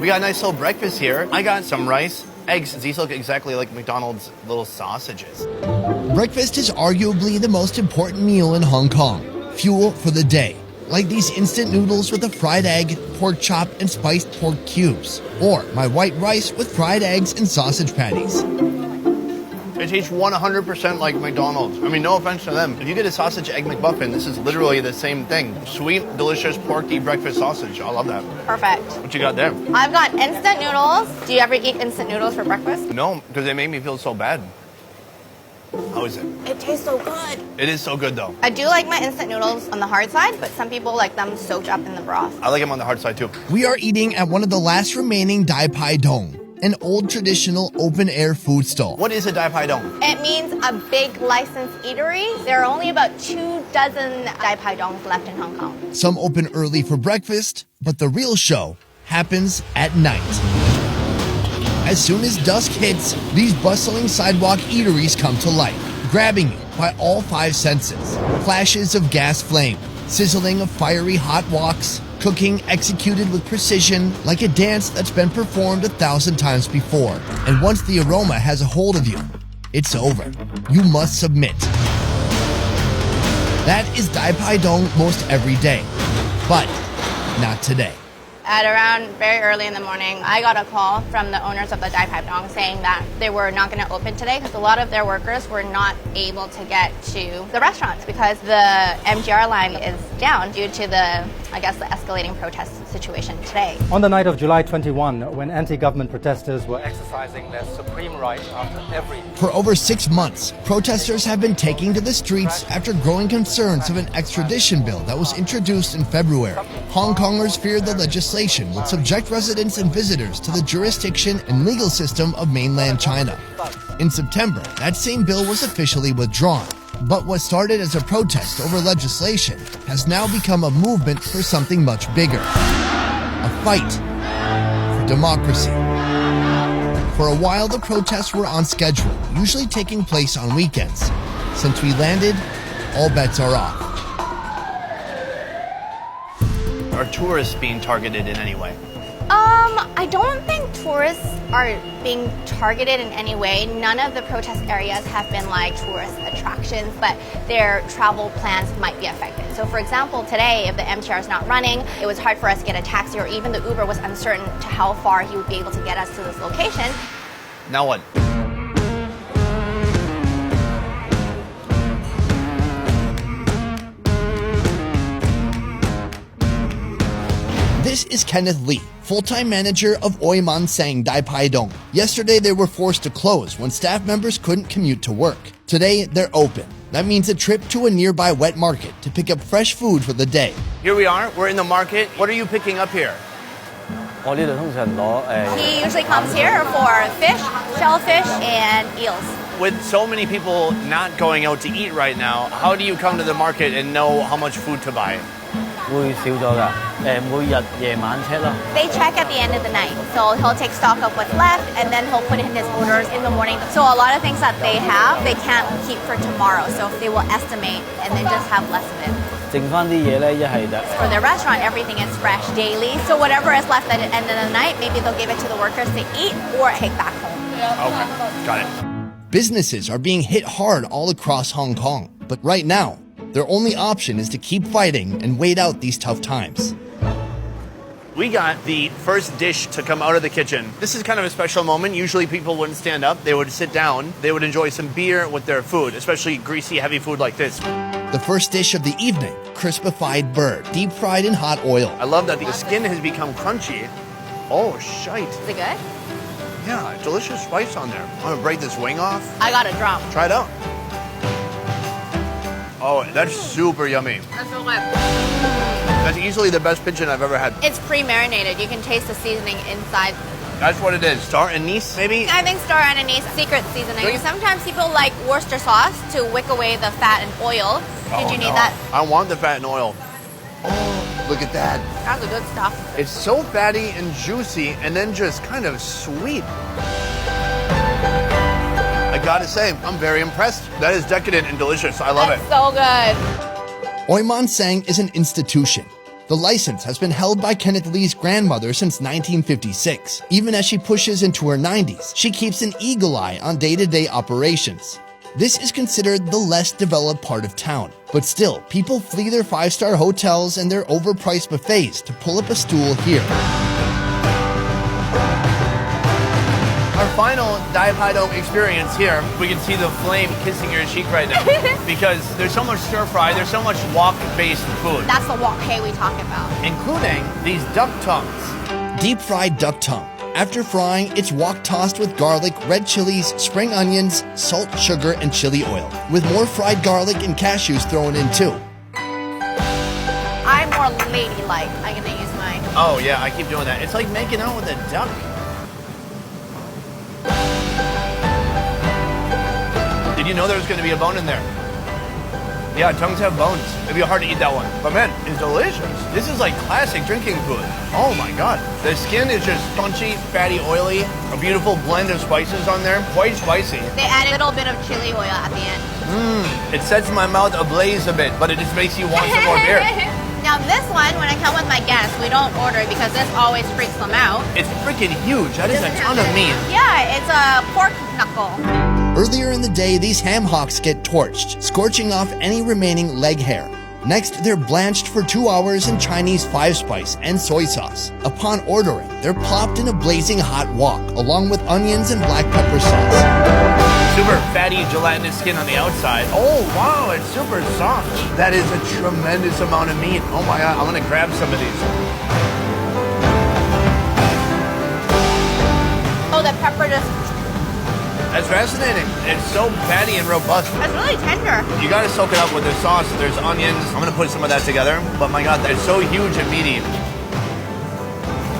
We got a nice little breakfast here. I got some rice, eggs. These look exactly like McDonald's little sausages. Breakfast is arguably the most important meal in Hong Kong. Fuel for the day. Like these instant noodles with a fried egg, pork chop, and spiced pork cubes. Or my white rice with fried eggs and sausage patties. It tastes 100% like McDonald's. I mean, no offense to them. If you get a sausage egg McMuffin, this is literally the same thing. Sweet, delicious, porky breakfast sausage. I love that. Perfect. What you got there? I've got instant noodles. Do you ever eat instant noodles for breakfast? No, because they made me feel so bad. How is it? It tastes so good. It is so good, though. I do like my instant noodles on the hard side, but some people like them soaked up in the broth. I like them on the hard side, too. We are eating at one of the last remaining Dai Pai Dong, an old traditional open-air food stall. What is a Dai Pai Dong? It means a big licensed eatery. There are only about 24 Dai Pai Dongs left in Hong Kong. Some open early for breakfast, but the real show happens at night. As soon as dusk hits, these bustling sidewalk eateries come to life, grabbing you by all five senses. Flashes of gas flame, sizzling of fiery hot woks, cooking executed with precision like a dance that's been performed 1,000 times before. And once the aroma has a hold of you, it's over. You must submit. That is Dai Pai Dong most every day, but not today. At around very early in the morning, I got a call from the owners of the Dai Pai Dong saying that they were not going to open today because a lot of their workers were not able to get to the restaurants because the MTR line is down due to the escalating protest situation today. On the night of July 21, when anti-government protesters were exercising their supreme right after every... For over 6 months, protesters have been taking to the streets after growing concerns of an extradition bill that was introduced in February. Hong Kongers feared the legislation would subject residents and visitors to the jurisdiction and legal system of mainland China. In September, that same bill was officially withdrawn. But what started as a protest over legislation has now become a movement for something much bigger. A fight for democracy. For a while, the protests were on schedule, usually taking place on weekends. Since we landed, all bets are off. Are tourists being targeted in any way? I don't think tourists are being targeted in any way. None of the protest areas have been like tourist attractions, but their travel plans might be affected. So for example, today, if the MTR is not running, it was hard for us to get a taxi, or even the Uber was uncertain to how far he would be able to get us to this location. Now what? This is Kenneth Lee, full-time manager of Oi Man Sang Dai Pai Dong. Yesterday, they were forced to close when staff members couldn't commute to work. Today, they're open. That means a trip to a nearby wet market to pick up fresh food for the day. Here we are. We're in the market. What are you picking up here? He usually comes here for fish, shellfish, and eels. With so many people not going out to eat right now, how do you come to the market and know how much food to buy? They check at the end of the night. So he'll take stock of what's left and then he'll put in his orders in the morning. So a lot of things that they have, they can't keep for tomorrow. So they will estimate and then just have less of it. For their restaurant, everything is fresh daily. So whatever is left at the end of the night, maybe they'll give it to the workers to eat or take back home. Okay, got it. Businesses are being hit hard all across Hong Kong. But right now, their only option is to keep fighting and wait out these tough times. We got the first dish to come out of the kitchen. This is kind of a special moment. Usually people wouldn't stand up. They would sit down. They would enjoy some beer with their food, especially greasy, heavy food like this. The first dish of the evening, crispified bird, deep fried in hot oil. I love that the skin has become crunchy. Oh, shite. Is it good? Yeah, delicious spice on there. I'm gonna break this wing off. I got a drum. Try it out. Oh, that's super yummy. That's so good. That's easily the best pigeon I've ever had. It's pre-marinated. You can taste the seasoning inside. That's what it is. Star anise, maybe? I think star anise, secret seasoning. Sometimes people like Worcester sauce to wick away the fat and oil. Did you need that? I want the fat and oil. Oh, look at that. That's the good stuff. It's so fatty and juicy and then just kind of sweet. I gotta say, I'm very impressed. That is decadent and delicious. I love it. So good. Oi Man Sang is an institution. The license has been held by Kenneth Lee's grandmother since 1956. Even as she pushes into her 90s, she keeps an eagle eye on day-to-day operations. This is considered the less developed part of town, but still, people flee their 5-star hotels and their overpriced buffets to pull up a stool here. Our final Dai Pai Do experience here, we can see the flame kissing your cheek right now because there's so much stir fry, there's so much wok-based food, That's the wok hei we talk about. including these duck tongues. Deep-fried duck tongue. After frying, it's wok-tossed with garlic, red chilies, spring onions, salt, sugar, and chili oil, with more fried garlic and cashews thrown in too. I'm more ladylike. I'm gonna use mine. Oh yeah, I keep doing that. It's like making out with a duck. Did you know there was going to be a bone in there? Yeah, tongues have bones. It'd be hard to eat that one. But man, it's delicious. This is like classic drinking food. Oh my god. The skin is just crunchy, fatty, oily. A beautiful blend of spices on there. Quite spicy. They add a little bit of chili oil at the end. It sets my mouth ablaze a bit, but it just makes you want some more beer. Now this one, when I come with my guests, we don't order it because this always freaks them out. It's freaking huge. That is a ton of meat. Yeah, it's a pork knuckle. Earlier in the day, these ham hocks get torched, scorching off any remaining leg hair. Next, they're blanched for 2 hours in Chinese 5-spice and soy sauce. Upon ordering, they're plopped in a blazing hot wok, along with onions and black pepper sauce. Super fatty, gelatinous skin on the outside. Oh wow, it's super soft. That is a tremendous amount of meat. Oh my god, I'm gonna grab some of these. Oh, the pepper just, That's fascinating. It's so fatty and robust. that's really tender. You gotta soak it up with the sauce. There's onions. I'm gonna put some of that together. But my god, that's so huge and meaty.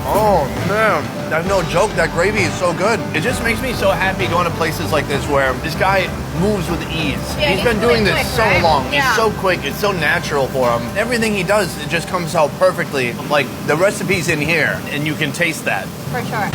Oh man, that's no joke. That gravy is so good. It just makes me so happy going to places like this where this guy moves with ease. Yeah, he's been he's doing really this quick, so right? long. Yeah. He's so quick. It's so natural for him. Everything he does, it just comes out perfectly. Like the recipe's in here, and you can taste that. For sure.